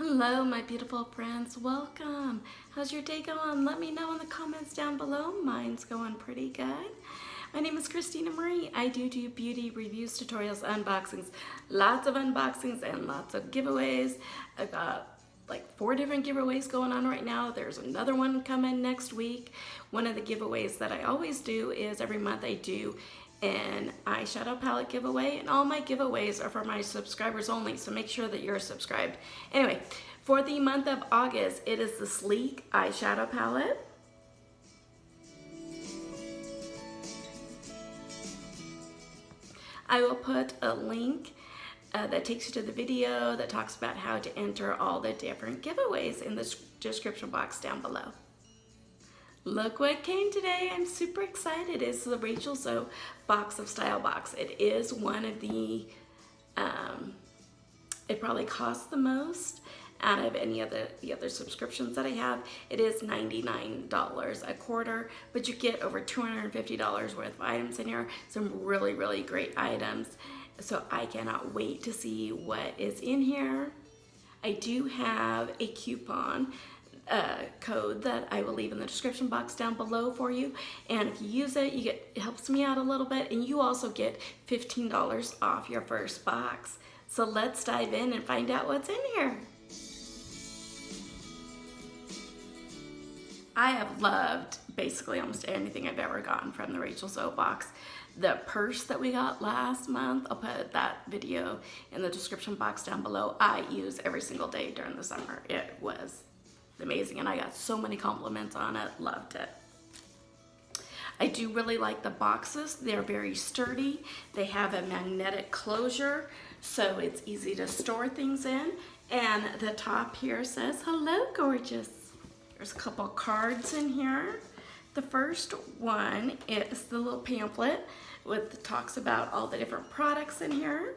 Hello, my beautiful friends. Welcome. How's your day going? Let me know in the comments down below. Mine's going pretty good. My name is Christina Marie. I do beauty reviews, tutorials, unboxings, lots of unboxings and lots of giveaways. I've got like 4 different giveaways going on right now. There's another one coming next week. One of the giveaways that I always do is every month I do an eyeshadow palette giveaway, and all my giveaways are for my subscribers only, so make sure that you're subscribed. Anyway, for the month of August, it is the Sleek eyeshadow palette. I will put a link that takes you to the video that talks about how to enter all the different giveaways in the description box down below. Look what came today. I'm super excited. It's the Rachel Zoe Box of Style box. It is one of the, it probably costs the most out of any of the other subscriptions that I have. It is $99 a quarter, but you get over $250 worth of items in here. Some really, really great items. So I cannot wait to see what is in here. I do have a coupon code that I will leave in the description box down below for you, and if you use it, it helps me out a little bit, and you also get $15 off your first box. So let's dive in and find out what's in here. I have loved basically almost anything I've ever gotten from the Rachel Zoe box. The purse that we got last month, I'll put that video in the description box down below. I use every single day during the summer. It was amazing, and I got so many compliments on it. Loved it. I do really like the boxes. They're very sturdy. They have a magnetic closure, so it's easy to store things in. And the top here says, "Hello, gorgeous." There's a couple cards in here. The first one is the little pamphlet with talks about all the different products in here.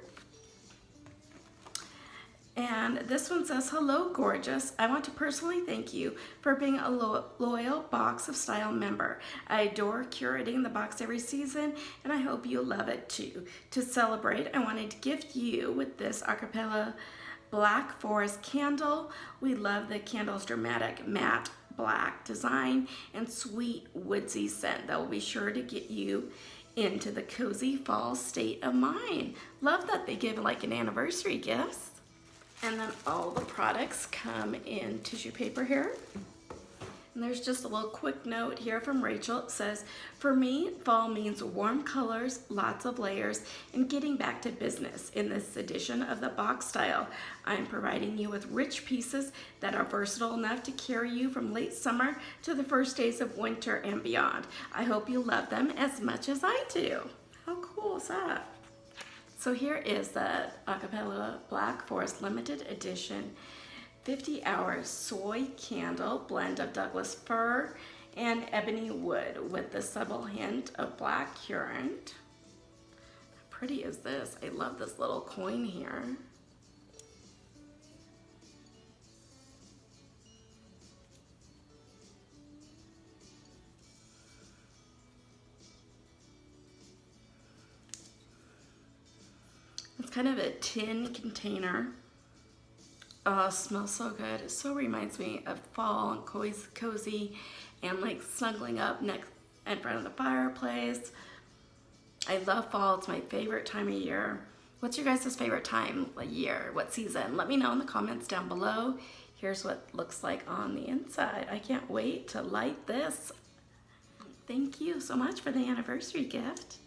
And this one says, "Hello, gorgeous. I want to personally thank you for being a loyal Box of Style member. I adore curating the box every season, and I hope you love it too. To celebrate, I wanted to gift you with this acapella Black Forest candle. We love the candle's dramatic matte black design and sweet woodsy scent that will be sure to get you into the cozy fall state of mind." Love that they give like an anniversary gift. And then all the products come in tissue paper here. And there's just a little quick note here from Rachel. It says, "For me, fall means warm colors, lots of layers, and getting back to business. In this edition of the box style, I'm providing you with rich pieces that are versatile enough to carry you from late summer to the first days of winter and beyond. I hope you love them as much as I do." How cool is that? So here is the Acapella Black Forest Limited Edition 50-hour soy candle blend of Douglas fir and ebony wood with the subtle hint of black currant. How pretty is this? I love this little coin here. It's kind of a tin container. Oh, it smells so good. It so reminds me of fall and cozy and like snuggling up next in front of the fireplace. I love fall. It's my favorite time of year. What's your guys' favorite time of year? What season? Let me know in the comments down below. Here's what it looks like on the inside. I can't wait to light this. Thank you so much for the anniversary gift.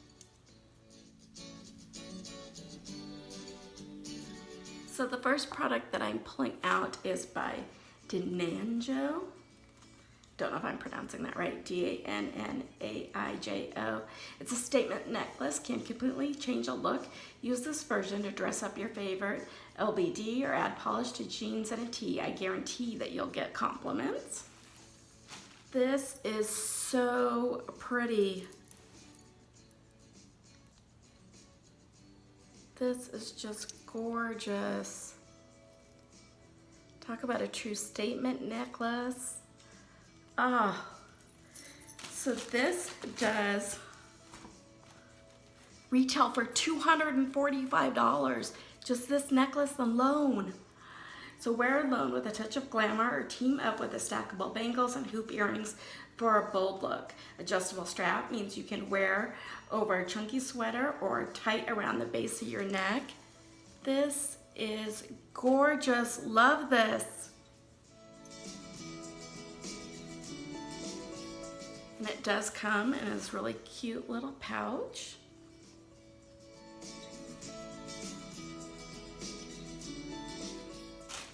So the first product that I'm pulling out is by DANNIJO. Don't know if I'm pronouncing that right. DANNIJO. It's a statement necklace, can completely change a look. Use this version to dress up your favorite LBD or add polish to jeans and a tee. I guarantee that you'll get compliments. This is so pretty. This is just gorgeous. Talk about a true statement necklace. Ah, so this does retail for $245, just this necklace alone. So wear alone with a touch of glamour or team up with the stackable bangles and hoop earrings for a bold look. Adjustable strap means you can wear over a chunky sweater or tight around the base of your neck. This is gorgeous. Love this. And it does come in this really cute little pouch.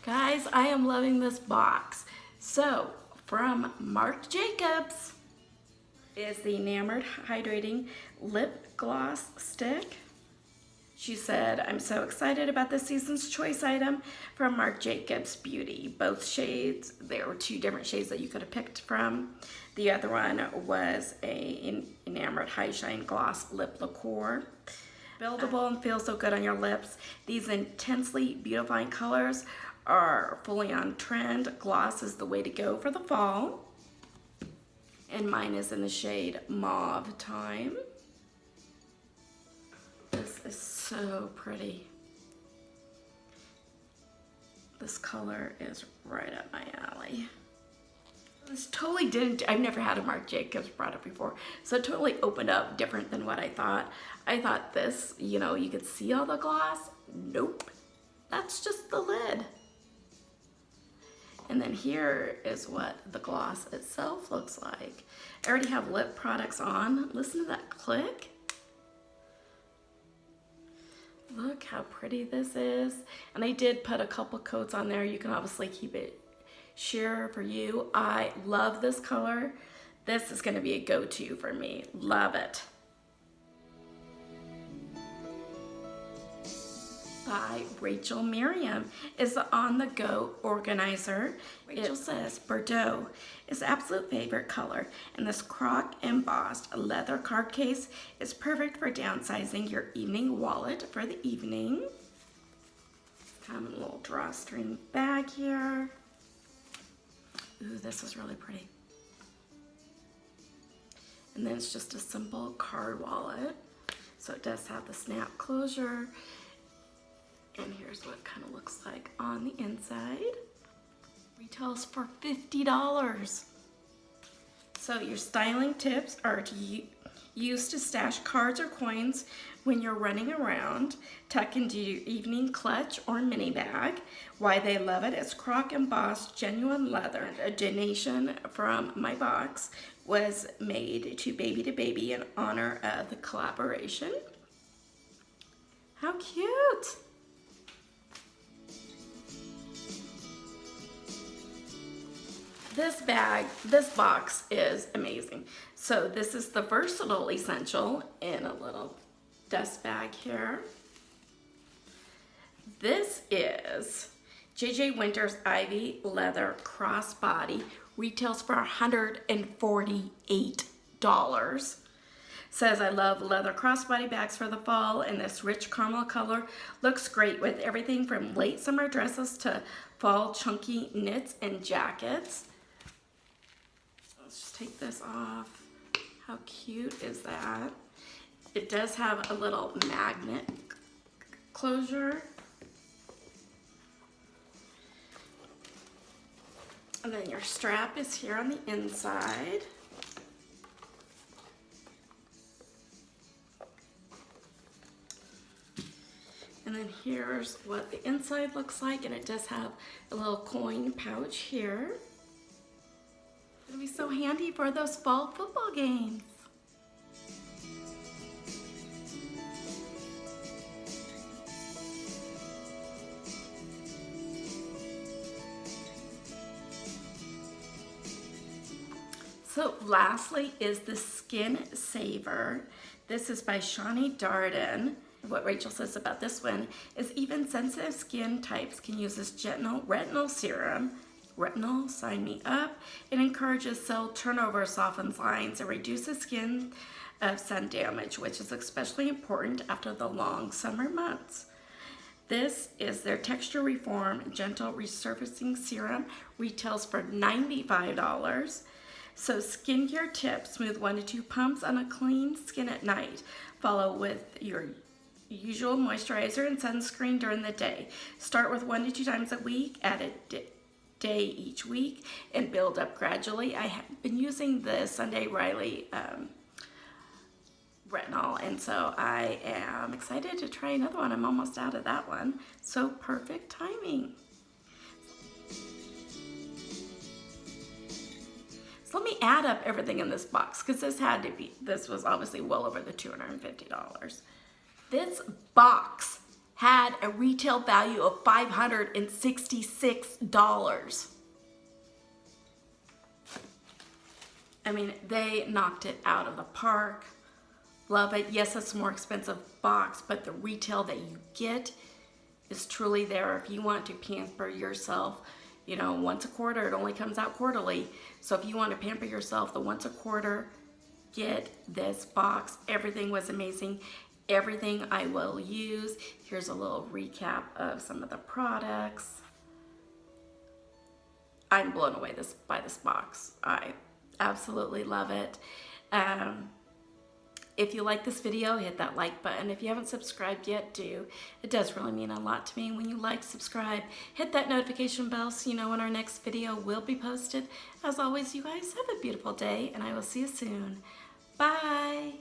Guys, I am loving this box. So, from Marc Jacobs is the Enamored Hydrating Lip Gloss Stick. She said, I'm so excited about this season's choice item from Marc Jacobs Beauty. Both shades, there were 2 different shades that you could have picked from. The other one was a Enamored High Shine Gloss Lip Liqueur. Buildable and feels so good on your lips. These intensely beautifying colors are fully on trend. Gloss is the way to go for the fall. And mine is in the shade Mauve Time. This is so pretty. This color is right up my alley. This totally didn't, I've never had a Marc Jacobs product before, so it totally opened up different than what I thought. I thought this, you know, you could see all the gloss. Nope, that's just the lid. And then here is what the gloss itself looks like. I already have lip products on. Listen to that click. Look how pretty this is. And I did put a couple coats on there. You can obviously keep it sheer for you. I love this color. This is gonna be a go-to for me. Love it. By Rachel MIRIAM is the on-the-go organizer. Rachel says Bordeaux is absolute favorite color, and this croc embossed leather card case is perfect for downsizing your evening wallet for the evening. Kind of a little drawstring bag here. Ooh, this is really pretty. And then it's just a simple card wallet. So it does have the snap closure. And here's what it kind of looks like on the inside. Retails for $50. So your styling tips are to use to stash cards or coins when you're running around. Tuck into your evening clutch or mini bag. Why they love it is croc embossed genuine leather. A donation from my box was made to Baby in honor of the collaboration. How cute! This box is amazing. So this is the versatile essential in a little dust bag here. This is JJ Winter's Ivy Leather Crossbody. Retails for $148. Says, I love leather crossbody bags for the fall, and this rich caramel color looks great with everything from late summer dresses to fall chunky knits and jackets. Let's just take this off. How cute is that? It does have a little magnet closure. And then your strap is here on the inside. And then here's what the inside looks like, and it does have a little coin pouch here. It'll be so handy for those fall football games. So lastly is the Skin Saver. This is by SHANI DARDEN. What Rachel says about this one is even sensitive skin types can use this gentle retinol serum. Retinol, sign me up. It encourages cell turnover, softens lines, and reduces skin sun damage, which is especially important after the long summer months. This is their Texture Reform Gentle Resurfacing Serum. Retails for $95. So skincare tips: smooth 1 to 2 pumps on a clean skin at night. Follow with your usual moisturizer and sunscreen during the day. Start with 1 to 2 times a week, add a day each week, and build up gradually. I have been using the Sunday Riley Retinol, and so I am excited to try another one. I'm almost out of that one, so perfect timing. So let me add up everything in this box, because this was obviously well over the $250. This box had a retail value of $566. I mean, they knocked it out of the park. Love it. Yes, it's a more expensive box, but the retail that you get is truly there if you want to pamper yourself. You know, once a quarter, it only comes out quarterly. So if you want to pamper yourself the once a quarter, get this box. Everything was amazing. Everything I will use. Here's a little recap of some of the products. I'm blown away by this box. I absolutely love it. If you like this video, hit that like button. If you haven't subscribed yet, do. It does really mean a lot to me when you like, subscribe, hit that notification bell so you know when our next video will be posted. As always, you guys have a beautiful day, and I will see you soon. Bye.